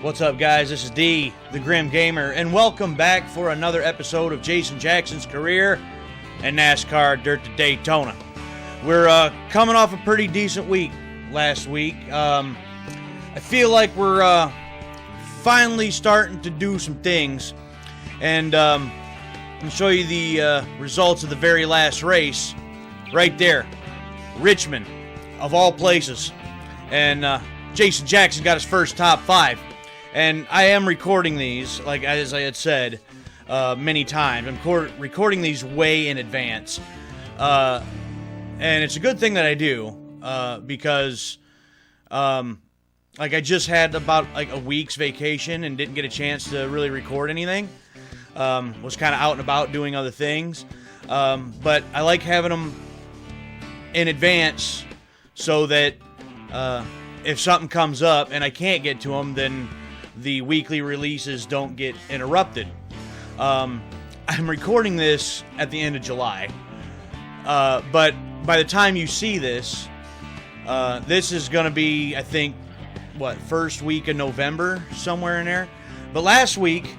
What's up, guys? This is D, the Grim Gamer, and welcome back for another episode of Jason Jackson's career and NASCAR Dirt to Daytona. We're coming off a pretty decent week last week. I feel like we're finally starting to do some things, and I'll show you the results of the very last race right there. Richmond, of all places, and Jason Jackson got his first top 5. And I am recording these, like as I had said many times. I'm recording these way in advance. And it's a good thing that I do, because I just had about a week's vacation and didn't get a chance to really record anything. Was kind of out and about doing other things. But I like having them in advance so that if something comes up and I can't get to them, then the weekly releases don't get interrupted. I'm recording this at the end of July, but by the time you see this, this is going to be, I think, first week of November, somewhere in there. But last week,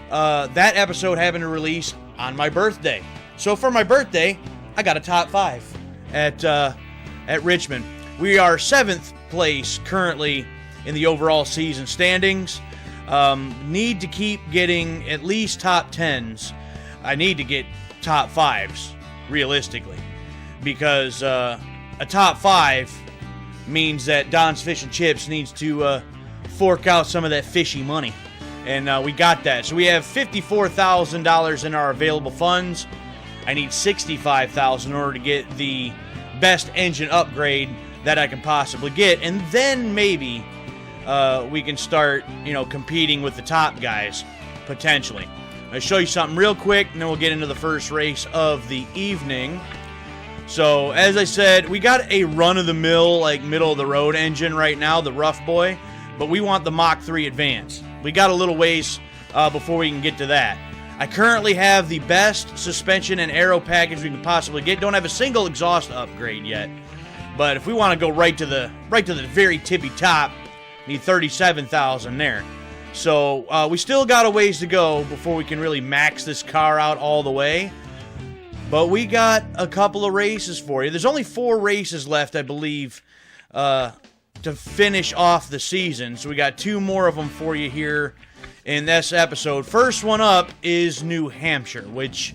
that episode happened to release on my birthday. So for my birthday, I got a top 5 at Richmond. We are 7th place currently in the overall season standings. Need to keep getting at least top 10s. I need to get top 5s, realistically, because a top 5 means that Don's Fish and Chips needs to fork out some of that fishy money, and we got that. So we have $54,000 in our available funds. I need $65,000 in order to get the best engine upgrade that I can possibly get, and then maybe we can start, competing with the top guys, potentially. I'll show you something real quick, and then we'll get into the first race of the evening. So, as I said, we got a run-of-the-mill, middle-of-the-road engine right now, the Rough Boy, but we want the Mach 3 Advance. We got a little ways before we can get to that. I currently have the best suspension and aero package we can possibly get. Don't have a single exhaust upgrade yet. But if we want to go right to the very tippy top, need $37,000 there. So we still got a ways to go before we can really max this car out all the way. But we got a couple of races for you. There's only 4 races left, I believe, to finish off the season. So we got 2 more of them for you here in this episode. First one up is New Hampshire, which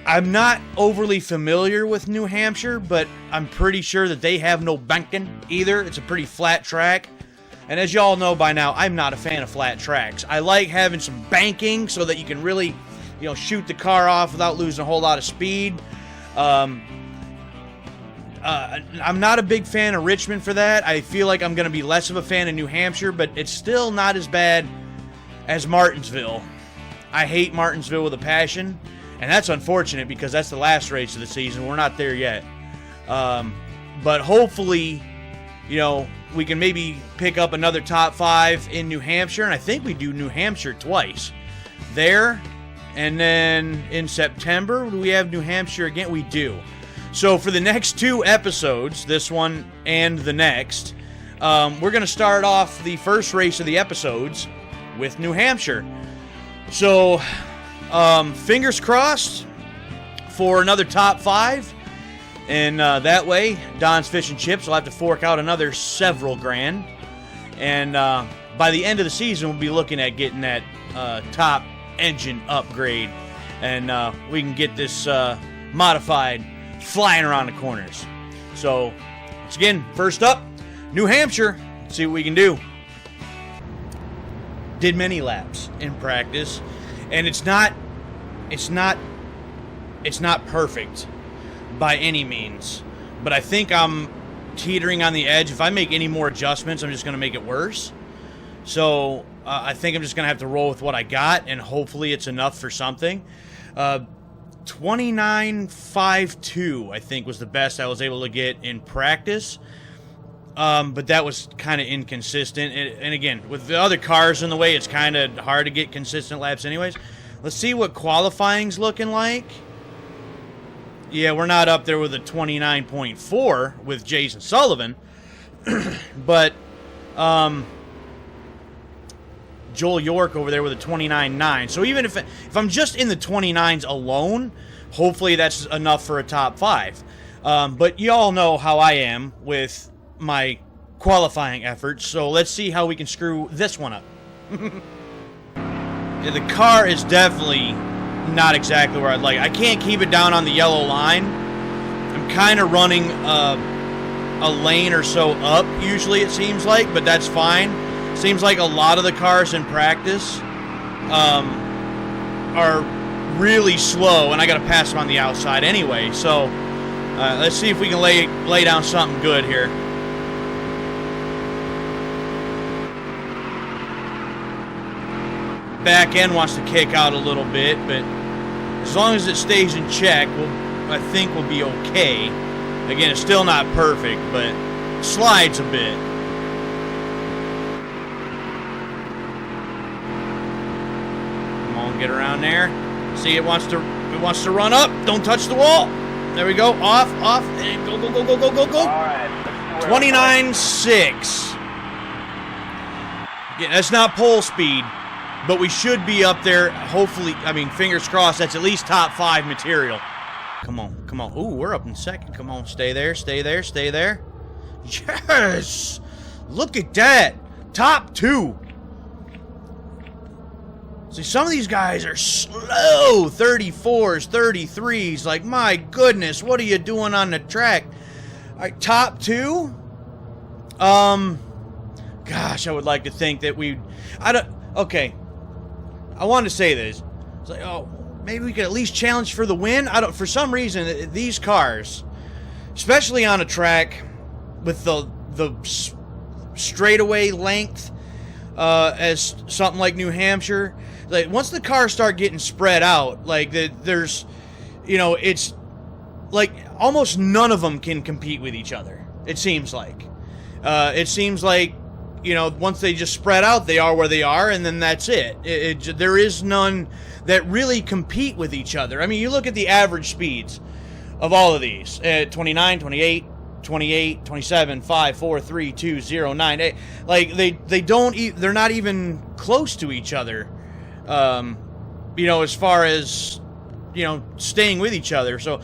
I'm not overly familiar with New Hampshire, but I'm pretty sure that they have no banking either. It's a pretty flat track. And as y'all know by now, I'm not a fan of flat tracks. I like having some banking so that you can really, shoot the car off without losing a whole lot of speed. I'm not a big fan of Richmond for that. I feel like I'm going to be less of a fan of New Hampshire, but it's still not as bad as Martinsville. I hate Martinsville with a passion. And that's unfortunate because that's the last race of the season. We're not there yet. But hopefully, we can maybe pick up another top 5 in New Hampshire. And I think we do New Hampshire twice. There, and then in September, do we have New Hampshire again? We do. So for the next 2 episodes, this one and the next, we're going to start off the first race of the episodes with New Hampshire. So fingers crossed for another top 5, and that way Don's Fish and Chips will have to fork out another several grand, and by the end of the season we'll be looking at getting that top engine upgrade, and we can get this modified flying around the corners. So once again, first up, New Hampshire. Let's see what we can do. Did many laps in practice, and it's not perfect by any means, but I think I'm teetering on the edge. If I make any more adjustments, I'm just going to make it worse. So I think I'm just going to have to roll with what I got, and hopefully it's enough for something. 29.52, I think, was the best I was able to get in practice. But that was kind of inconsistent. And again, with the other cars in the way, it's kind of hard to get consistent laps anyways. Let's see what qualifying's looking like. Yeah, we're not up there with a 29.4 with Jason Sullivan. But Joel York over there with a 29.9. So even if I'm just in the 29s alone, hopefully that's enough for a top 5. But you all know how I am with my qualifying efforts, so let's see how we can screw this one up. Yeah, the car is definitely not exactly where I'd like. I can't keep it down on the yellow line. I'm kind of running a lane or so up, usually it seems like, but that's fine. Seems like a lot of the cars in practice are really slow, and I got to pass them on the outside anyway. So let's see if we can lay down something good here. Back end wants to kick out a little bit, but as long as it stays in check, I think we'll be okay. Again, it's still not perfect, but slides a bit. Come on, get around there. See, it wants to run up. Don't touch the wall. There we go. Off. Go. All right. 29.6. Yeah, that's not pole speed, but we should be up there. Hopefully, I mean, fingers crossed, that's at least top 5 material. Come on. Ooh, we're up in second. Come on, stay there. Yes! Look at that. Top 2. See, some of these guys are slow. 34s, 33s. Like, my goodness, what are you doing on the track? All right, top 2? Gosh, I would like to think that okay. I wanted to say this. It's like, oh, maybe we could at least challenge for the win. For some reason, these cars, especially on a track with the straightaway length, as something like New Hampshire, like once the cars start getting spread out, like there's, it's like almost none of them can compete with each other. It seems like, once they just spread out, they are where they are, and then that's it. There is none that really compete with each other. I mean, you look at the average speeds of all of these, 29, 28, 28, 27, 5, 4, 3, 2, 0, 9, 8. Like, they're not even close to each other, as far as, staying with each other. So,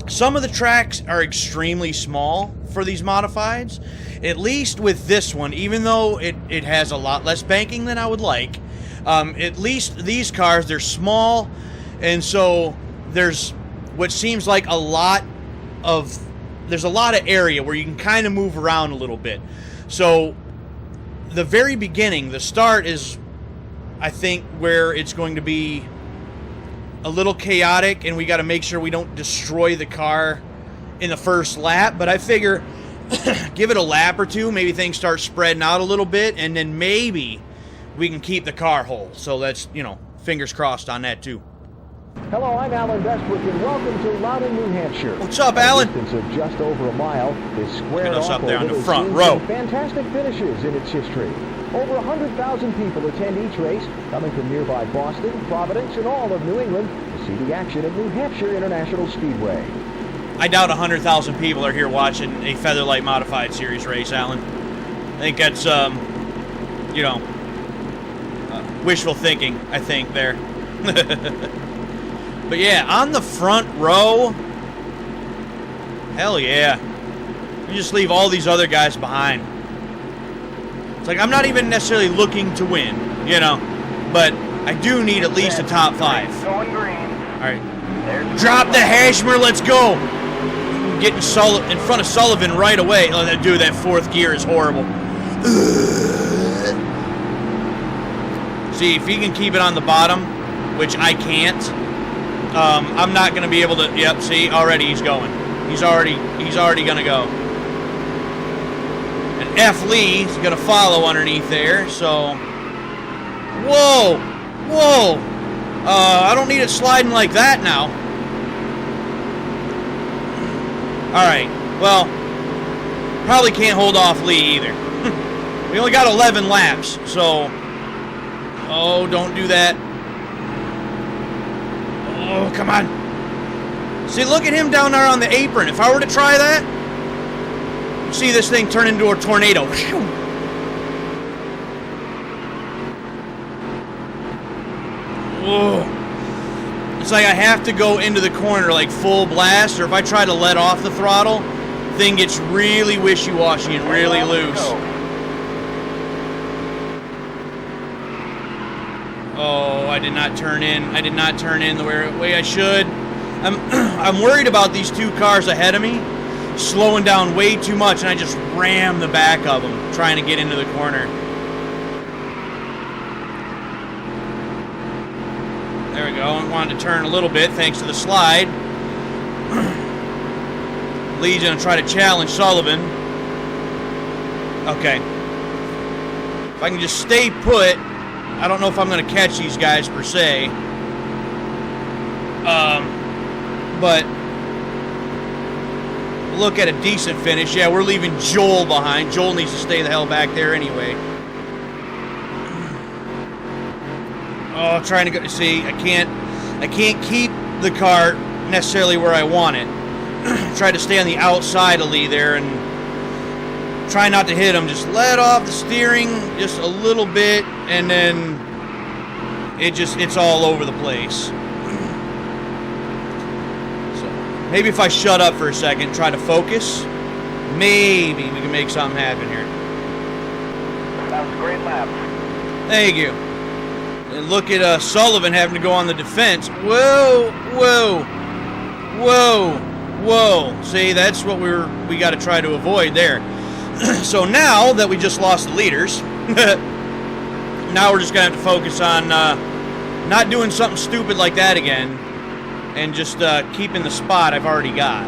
some of the tracks are extremely small for these modifieds. At least with this one, even though it has a lot less banking than I would like, at least these cars, they're small, and so there's what seems like a lot of area where you can kind of move around a little bit. So the very beginning, the start is, I think, where it's going to be a little chaotic, and we got to make sure we don't destroy the car in the first lap. But I figure give it a lap or two, maybe things start spreading out a little bit, and then maybe we can keep the car whole. So that's, fingers crossed on that too. Hello, I'm Alan Bestwick, and welcome to Loudon, New Hampshire. What's up, Alan? A distance of just over a mile is squared off up there on the over front scenes row. of fantastic finishes in its history. Over 100,000 people attend each race, coming from nearby Boston, Providence, and all of New England to see the action at New Hampshire International Speedway. I doubt 100,000 people are here watching a Featherlite Modified Series race, Alan. I think that's, wishful thinking, I think, there. But yeah, on the front row, hell yeah. You just leave all these other guys behind. It's like, I'm not even necessarily looking to win, but I do need at least a top 5. Going green. All right. Drop the Hashmer, let's go. Getting in front of Sullivan right away. Oh, that fourth gear is horrible. See, if he can keep it on the bottom, which I can't, I'm not going to be able to. Yep, see, already he's going. He's already going to go. And F. Lee's going to follow underneath there. So, whoa. I don't need it sliding like that now. All right, well, probably can't hold off Lee either. We only got 11 laps, so, oh, don't do that. Oh, come on. See, look at him down there on the apron. If I were to try that, see this thing turn into a tornado. It's like I have to go into the corner like full blast, or if I try to let off the throttle, thing gets really wishy-washy and really loose. Oh, I did not turn in. I did not turn in the way I should. I'm worried about these two cars ahead of me slowing down way too much, and I just rammed the back of them trying to get into the corner. There we go. I wanted to turn a little bit thanks to the slide. Lee's going to try to challenge Sullivan. Okay. If I can just stay put, I don't know if I'm going to catch these guys per se. But look at a decent finish. Yeah, we're leaving Joel behind. Joel needs to stay the hell back there anyway. Oh, trying to go. See, I can't keep the car necessarily where I want it. Try to stay on the outside of Lee there and try not to hit him. Just let off the steering just a little bit, and then it's all over the place. Maybe if I shut up for a second, try to focus, maybe we can make something happen here. That was a great lap. Thank you. And look at Sullivan having to go on the defense. Whoa, whoa, whoa, whoa. See, that's what we got to try to avoid there. So now that we just lost the leaders, now we're just going to have to focus on not doing something stupid like that again. And just keeping the spot I've already got.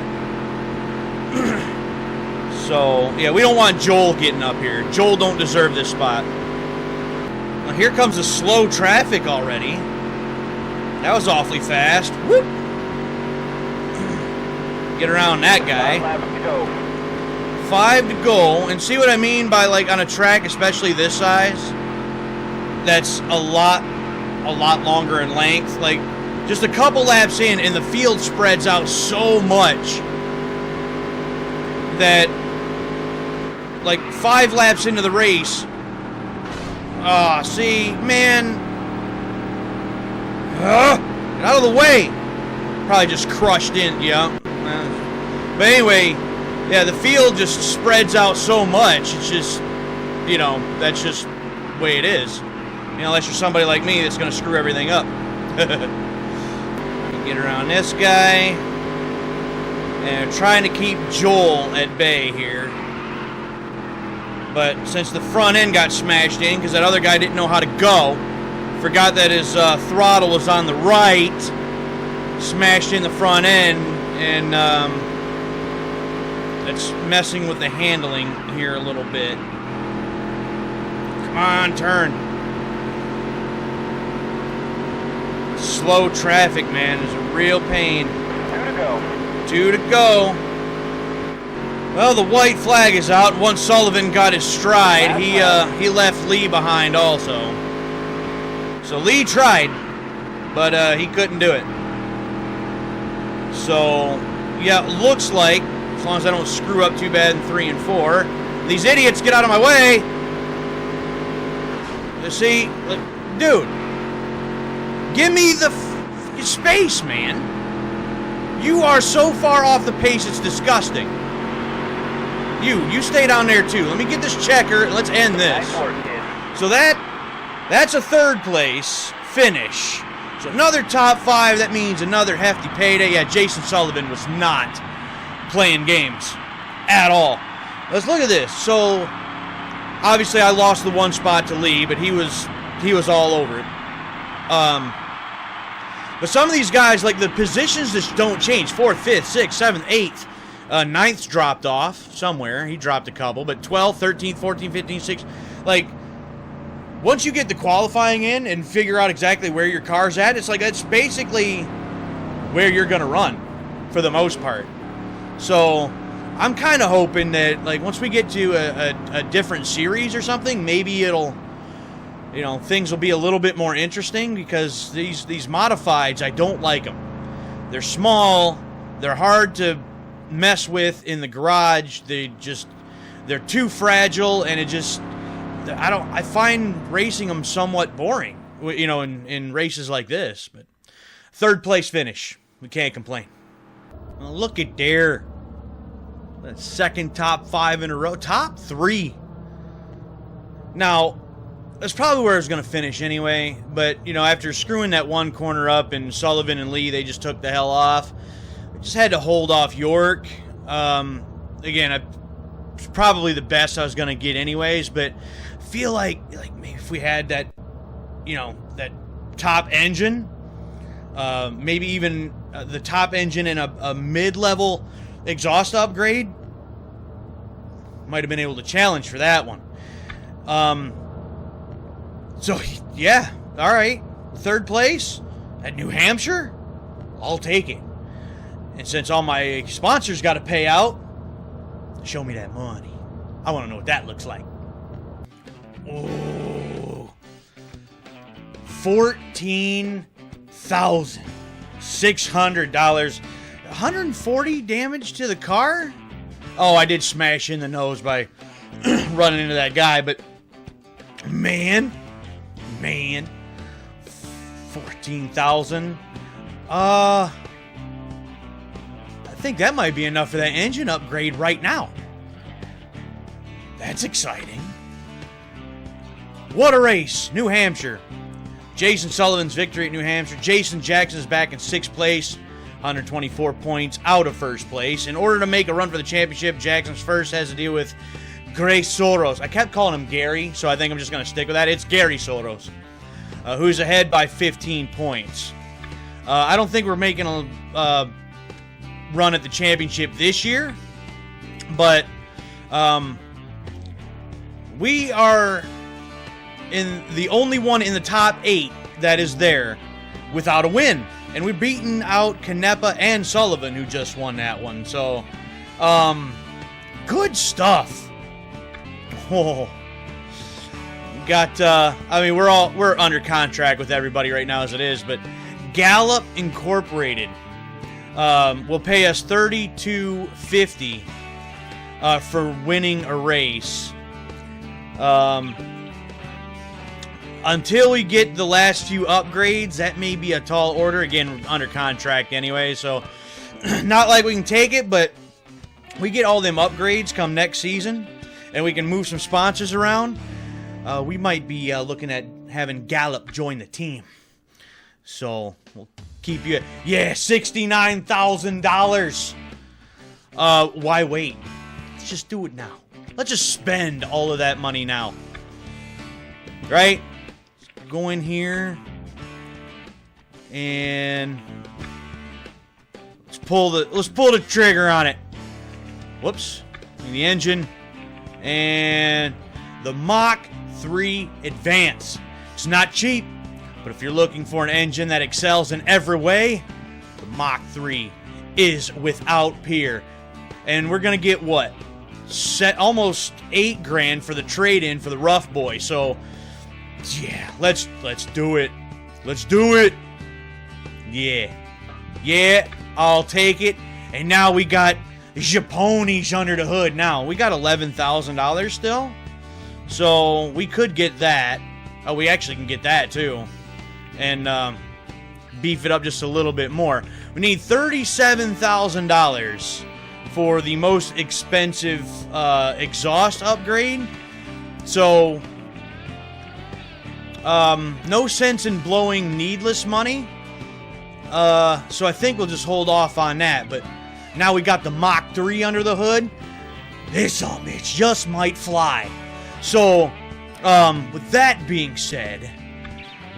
So, yeah, we don't want Joel getting up here. Joel don't deserve this spot. Well, here comes the slow traffic already. That was awfully fast. Whoop! Get around that guy. 5 to go. And see what I mean by, like, on a track, especially this size, that's a lot longer in length. Like, just a couple laps in, and the field spreads out so much that, like, 5 laps into the race, see, man, get out of the way. Probably just crushed in, yeah. But anyway, yeah, the field just spreads out so much, it's just, that's just the way it is. Unless you're somebody like me that's going to screw everything up. Get around this guy. And trying to keep Joel at bay here. But since the front end got smashed in, because that other guy didn't know how to go, forgot that his throttle was on the right, smashed in the front end, and that's messing with the handling here a little bit. Come on, turn. Slow traffic, man, is a real pain. 2 to go. 2 to go. Well, the white flag is out. Once Sullivan got his stride, he left Lee behind also. So Lee tried, but he couldn't do it. So, yeah, looks like, as long as I don't screw up too bad in 3 and 4, these idiots get out of my way. You see, dude. Give me the space, man. You are so far off the pace, it's disgusting. You stay down there, too. Let me get this checker, and let's end this. Nice work, kid. So that's a 3rd place finish. So another top 5, that means another hefty payday. Yeah, Jason Sullivan was not playing games at all. Let's look at this. So, obviously I lost the 1 spot to Lee, but he was all over it. But some of these guys, like, the positions just don't change. 4th, 5th, 6th, 7th, 8th. 9th's dropped off somewhere. He dropped a couple. But 12th, 13th, 14th, 15th, 16th. Like, once you get the qualifying in and figure out exactly where your car's at, it's like that's basically where you're going to run for the most part. So I'm kind of hoping that, like, once we get to a different series or something, maybe it'll... things will be a little bit more interesting, because these modifieds, I don't like them. They're small, they're hard to mess with in the garage, they're too fragile, and I find racing them somewhat boring. you know, in races like this. But third place finish. We can't complain. Well, look at there. That second top 5 in a row. Top 3. Now, that's probably where I was going to finish anyway. But, you know, after screwing that one corner up and Sullivan and Lee, they just took the hell off. I just had to hold off York. Again, it's probably the best I was going to get anyways. But I feel like maybe if we had that, you know, that top engine, maybe even the top engine and a mid-level exhaust upgrade, might have been able to challenge for that one. So, yeah, all right. Third place at New Hampshire, I'll take it. And since all my sponsors got to pay out, show me that money. I want to know what that looks like. Oh, $14,600. 140 damage to the car? Oh, I did smash in the nose by running into that guy, but man, 14,000. I think that might be enough for that engine upgrade right now. That's exciting. What a race, New Hampshire. Jason Sullivan's victory at New Hampshire. Jason Jackson's back in 6th place, 124 points out of 1st place. In order to make a run for the championship, Jackson's first has to deal with Gray Soros. I kept calling him Gary, so I think I'm just going to stick with that. It's Gary Soros, who's ahead by 15 points. I don't think we're making a run at the championship this year, but we are in the only one in the top 8 that is there without a win. And we've beaten out Canepa and Sullivan, who just won that one. So, good stuff. Oh, got. I mean, we're under contract with everybody right now as it is, but Gallup Incorporated will pay us $32.50 for winning a race. Until we get the last few upgrades, that may be a tall order. Again, we're under contract anyway, so not like we can take it, but we get all them upgrades come next season, and we can move some sponsors around. We might be looking at having Gallup join the team. So we'll keep you at, $69,000. Why wait? Let's just do it now. Let's just spend all of that money now. Right? Go in here and let's pull the trigger on it. Whoops. The engine and the Mach 3 Advance. It's not cheap, but if you're looking for an engine that excels in every way, the Mach 3 is without peer. And we're gonna get what? Almost $8,000 for the trade-in for the Rough Boy. So yeah, let's do it. Let's do it. Yeah, I'll take it. And now we got Japonies under the hood. Now we got $11,000 still, so we could get that. Oh, we actually can get that too, and beef it up just a little bit more. We need $37,000 for the most expensive exhaust upgrade. So. No sense in blowing needless money. So I think we'll just hold off on that. But now we got the Mach 3 under the hood. This bitch just might fly. So, with that being said,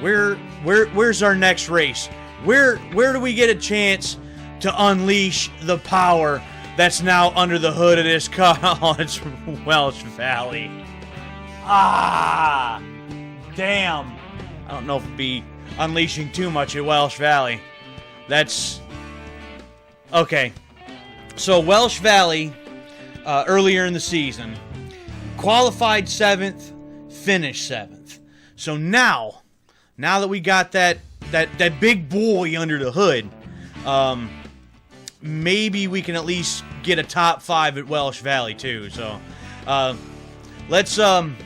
where's our next race? Where do we get a chance to unleash the power that's now under the hood of this car? Oh, it's Welsh Valley. Damn. I don't know if it'd be unleashing too much at Welsh Valley. That's... Okay. So Welsh Valley, earlier in the season, qualified 7th, finished 7th. So now that we got that big boy under the hood, maybe we can at least get a top 5 at Welsh Valley too. So let's open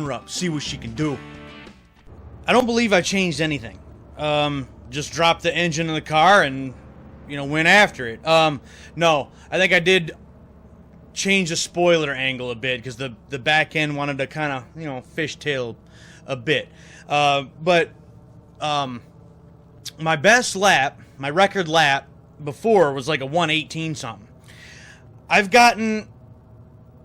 her up, see what she can do. I don't believe I changed anything. Just dropped the engine in the car and, went after it. No, I think I did change the spoiler angle a bit because the back end wanted to kind of, fishtail a bit. But my best lap, my record lap before was like a 118 something. I've gotten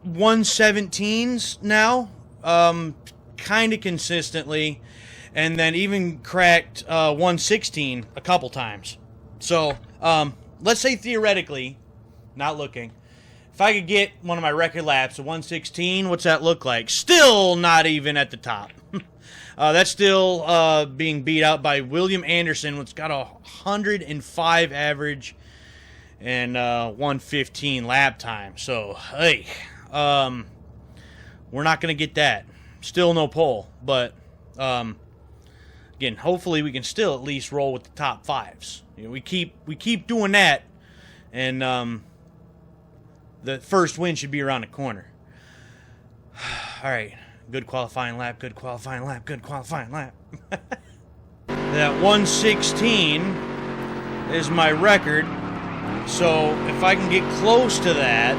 117s now, kind of consistently, and then even cracked 116 a couple times. So, let's say theoretically, not looking, if I could get one of my record laps of 116, what's that look like? Still not even at the top. That's still being beat out by William Anderson, which got a 105 average and 115 lap time. So, hey, we're not going to get that. Still no pole, but again, hopefully we can still at least roll with the top fives. We keep doing that, and the first win should be around the corner. All right, good qualifying lap, good qualifying lap, good qualifying lap. That 116 is my record, so if I can get close to that,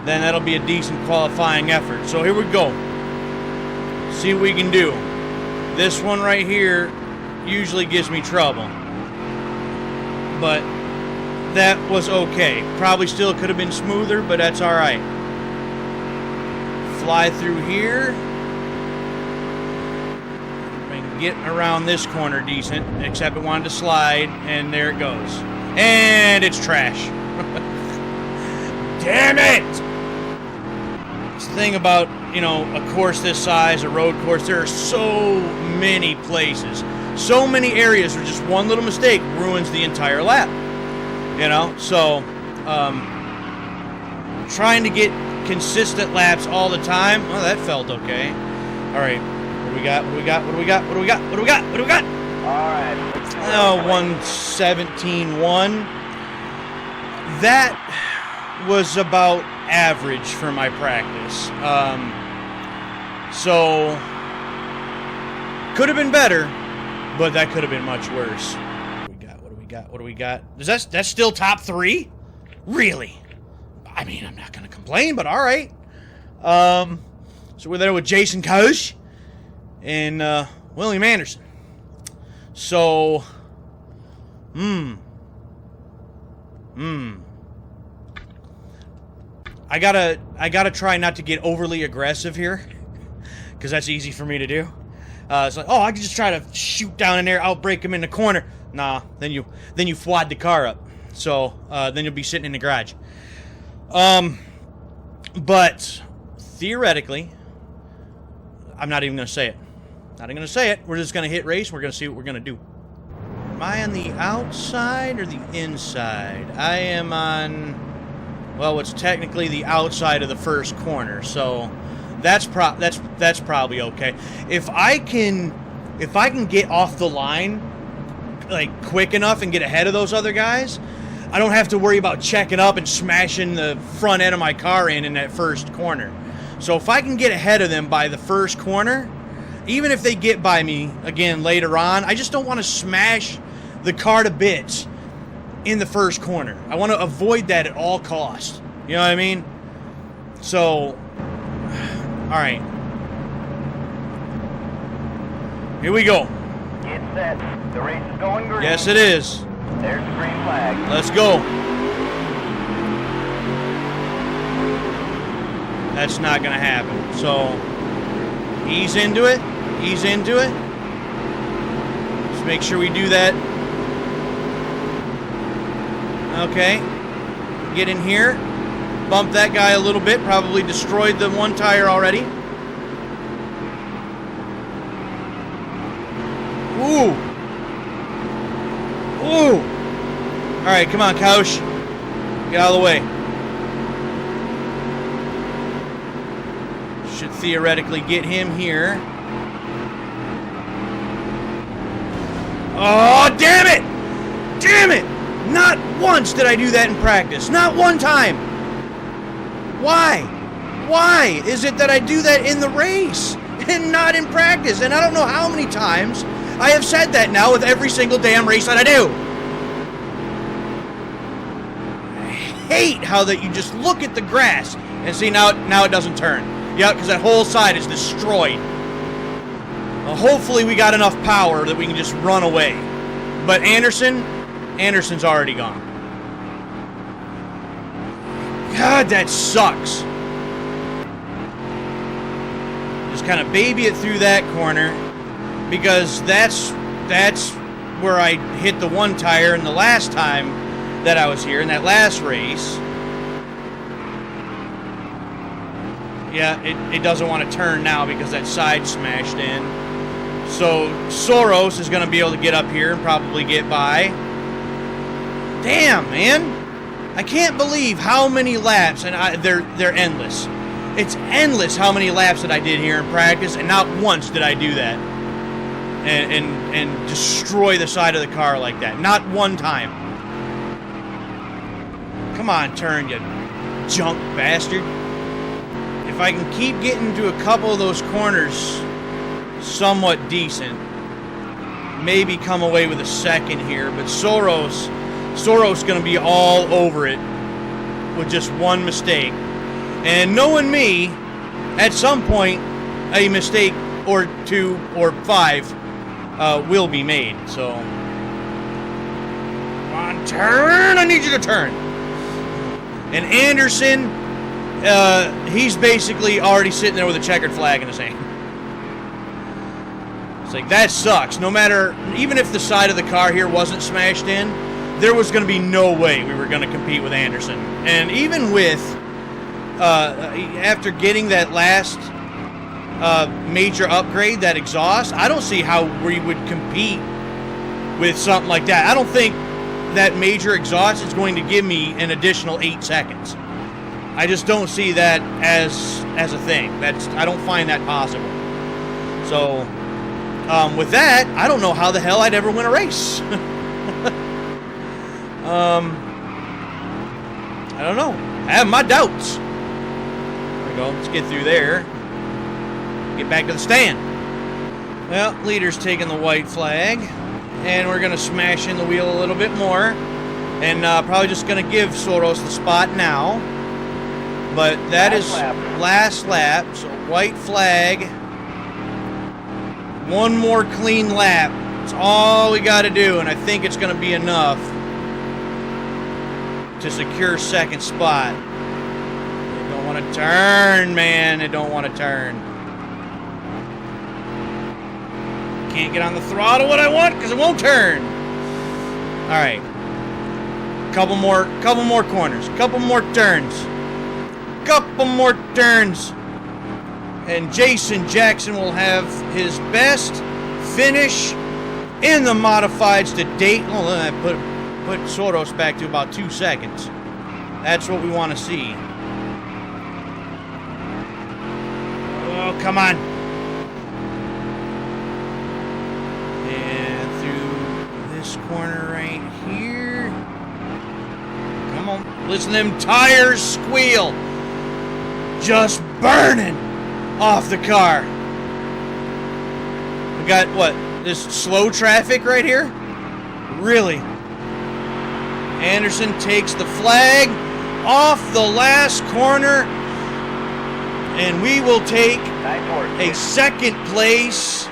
then that'll be a decent qualifying effort. So here we go. See what we can do. This one right here usually gives me trouble, but that was okay. Probably still could have been smoother, but that's all right. Fly through here. And get around this corner decent, except it wanted to slide, and there it goes. And it's trash. Damn it! It's the thing about, a course this size, a road course, there are so many places, so many areas where just one little mistake ruins the entire lap. So trying to get consistent laps all the time, well, that felt okay. All right, what do we got? All right. 117.1. That was about average for my practice. So could have been better, but that could have been much worse. What do we got? That's still top three? Really? I mean, I'm not going to complain, but all right. So we're there with Jason Koch and William Anderson. So, I gotta try not to get overly aggressive here, because that's easy for me to do. It's like, I can just try to shoot down in there, outbrake him in the corner. Nah, then you FWOD the car up. So then you'll be sitting in the garage. But theoretically, I'm not even gonna say it. We're just gonna hit race. We're gonna see what we're gonna do. Am I on the outside or the inside? I am on, what's technically the outside of the first corner. So that's probably okay. If I can get off the line like quick enough and get ahead of those other guys, I don't have to worry about checking up and smashing the front end of my car in that first corner. So if I can get ahead of them by the first corner, even if they get by me again later on, I just don't want to smash the car to bits in the first corner. I want to avoid that at all costs. You know what I mean? So, all right. Here we go. Get set. The race is going green. Yes, it is. There's the green flag. Let's go. That's not going to happen. So, ease into it. Just make sure we do that. Okay. Get in here. Bump that guy a little bit. Probably destroyed the one tire already. Ooh. All right, come on, Koch. Get out of the way. Should theoretically get him here. Oh, damn it! Not once did I do that in practice. Not one time. Why is it that I do that in the race? and not in practice. And I don't know how many times I have said that now with every single damn race that I do. I hate how that you just look at the grass and see now it doesn't turn. Yeah, because that whole side is destroyed. Well, hopefully we got enough power that we can just run away. But Anderson's already gone. God, that sucks. Just kind of baby it through that corner, because that's where I hit the one tire in the last time that I was here in that last race. Yeah, it doesn't want to turn now because that side smashed in. So Soros is going to be able to get up here and probably get by. Damn, man. I can't believe how many laps, and they're endless. It's endless how many laps that I did here in practice, and not once did I do that. And destroy the side of the car like that. Not one time. Come on, turn, you junk bastard. If I can keep getting to a couple of those corners somewhat decent, maybe come away with a second here, but Soros going to be all over it with just one mistake. And knowing me, at some point, a mistake or two or five will be made. So, come on, turn! I need you to turn. And Anderson, he's basically already sitting there with a checkered flag in his hand. It's like, that sucks. No matter, even if the side of the car here wasn't smashed in, there was going to be no way we were going to compete with Anderson. And even with, after getting that last major upgrade, that exhaust, I don't see how we would compete with something like that. I don't think that major exhaust is going to give me an additional 8 seconds. I just don't see that as a thing. I don't find that possible. So, with that, I don't know how the hell I'd ever win a race. I don't know. I have my doubts. There we go. Let's get through there. Get back to the stand. Well, leader's taking the white flag. And we're going to smash in the wheel a little bit more. And probably just going to give Soros the spot now. But that is last lap. So white flag. One more clean lap. That's all we got to do. And I think it's going to be enough to secure second spot. They don't want to turn, man. They don't want to turn. Can't get on the throttle what I want because it won't turn. All right. Couple more corners. Couple more turns. Couple more turns. And Jason Jackson will have his best finish in the modifieds to date. Oh, I put Soros back to about 2 seconds. That's what we want to see. Oh, come on. And through this corner right here. Come on. Listen to them tires squeal. Just burning off the car. We got, what, this slow traffic right here? Really? Anderson takes the flag off the last corner, and we will take a second place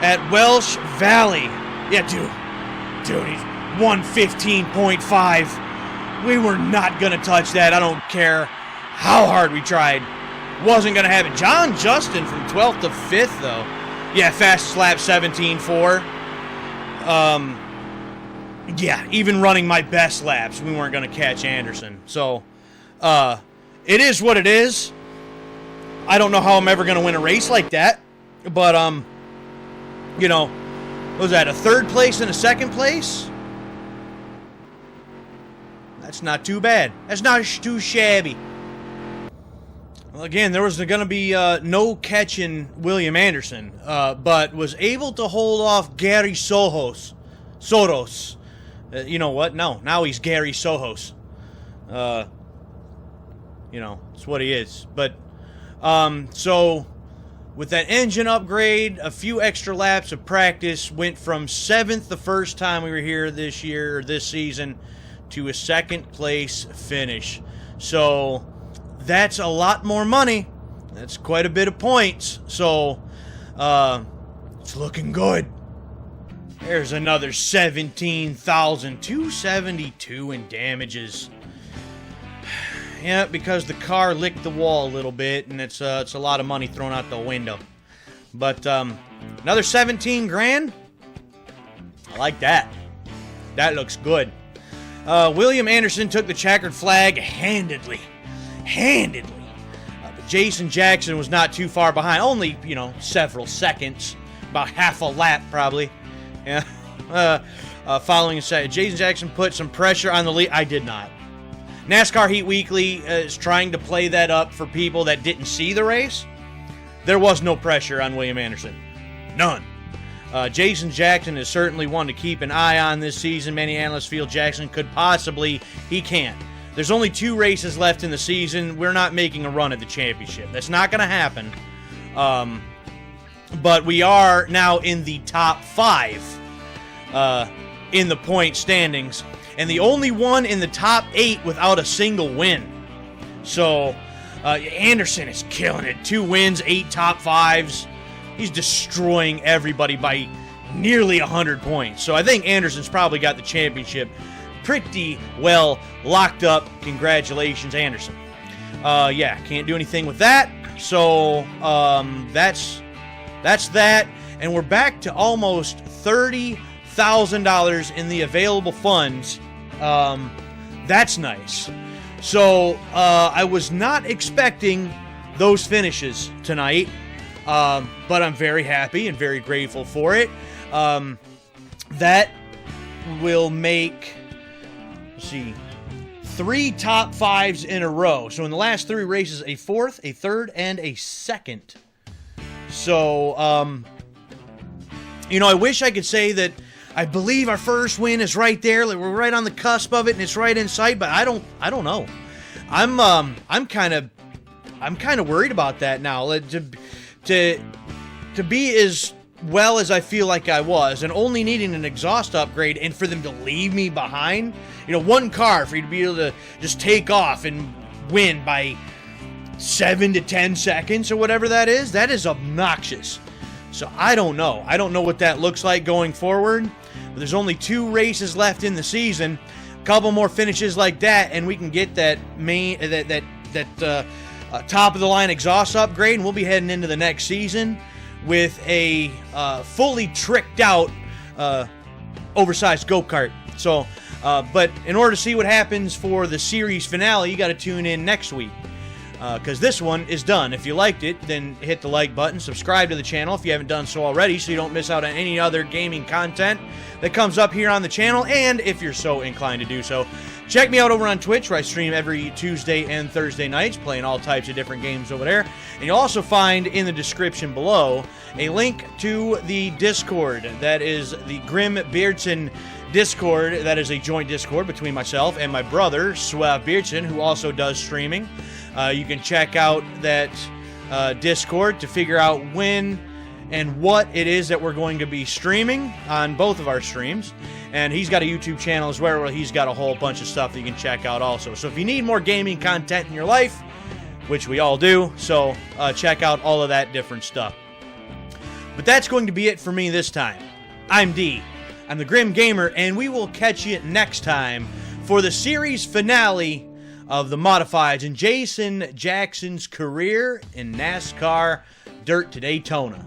at Welsh Valley. Yeah, dude, he's 115.5. We were not going to touch that. I don't care how hard we tried. Wasn't going to have it. John Justin from 12th to 5th, though. Yeah, fastest lap 17.4. Yeah, even running my best laps, we weren't going to catch Anderson. So, it is what it is. I don't know how I'm ever going to win a race like that. But, you know, what was that, a third place and a second place? That's not too bad. That's not too shabby. Well, again, there was going to be no catching William Anderson, but was able to hold off Gary Soros. You know what? No, now he's Gary Soros. You know, it's what he is. But, so, with that engine upgrade, a few extra laps of practice, went from 7th the first time we were here this season, to a 2nd place finish. So that's a lot more money. That's quite a bit of points. So it's looking good. There's another 17,272 in damages. Yeah, because the car licked the wall a little bit, and it's a lot of money thrown out the window. But another 17 grand. I like that. That looks good. William Anderson took the checkered flag handedly. But Jason Jackson was not too far behind. Only, several seconds. About half a lap, probably. Yeah. Following a second. Jason Jackson put some pressure on the lead. I did not. NASCAR Heat Weekly is trying to play that up for people that didn't see the race. There was no pressure on William Anderson. None. Jason Jackson is certainly one to keep an eye on this season. Many analysts feel Jackson he can't. There's only 2 races left in the season. We're not making a run at the championship. That's not going to happen. But we are now in the top 5 in the point standings. And the only one in the top 8 without a single win. So, Anderson is killing it. 2 wins, 8 top 5s. He's destroying everybody by nearly 100 points. So I think Anderson's probably got the championship pretty well locked up. Congratulations, Anderson. Yeah, can't do anything with that. So, that's that. And we're back to almost $30,000 in the available funds. That's nice. So I was not expecting those finishes tonight, but I'm very happy and very grateful for it. That will make, 3 top 5s in a row. So in the last 3 races, a 4th, a 3rd, and a 2nd. So, I wish I could say that I believe our first win is right there. Like, we're right on the cusp of it, and it's right in sight. But I don't know. I'm kind of worried about that now. To be as well as I feel like I was, and only needing an exhaust upgrade, and for them to leave me behind. One car for you to be able to just take off and win by 7 to 10 seconds or whatever that is obnoxious. So I don't know. I don't know what that looks like going forward. But there's only 2 races left in the season. A couple more finishes like that, and we can get that top of the line exhaust upgrade, and we'll be heading into the next season with a fully tricked out oversized go-kart. So, but in order to see what happens for the series finale, you got to tune in next week. Because this one is done. If you liked it, then hit the like button. Subscribe to the channel if you haven't done so already, so you don't miss out on any other gaming content that comes up here on the channel. And if you're so inclined to do so, check me out over on Twitch, where I stream every Tuesday and Thursday nights, playing all types of different games over there. And you'll also find in the description below a link to the Discord. That is the Grim Beardson Discord. That is a joint Discord between myself and my brother, Swav Beardson, who also does streaming. You can check out that Discord to figure out when and what it is that we're going to be streaming on both of our streams. And he's got a YouTube channel as well, where he's got a whole bunch of stuff that you can check out also. So if you need more gaming content in your life, which we all do, so check out all of that different stuff. But that's going to be it for me this time. I'm D. I'm the Grim Gamer, and we will catch you next time for the series finale of the Modifieds in Jason Jackson's career in NASCAR Dirt to Daytona.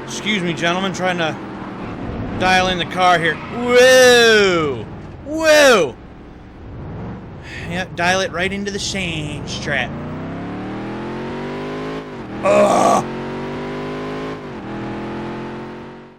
Excuse me, gentlemen, trying to dial in the car here. Whoa! Whoa! Yep, dial it right into the sand trap. Ugh!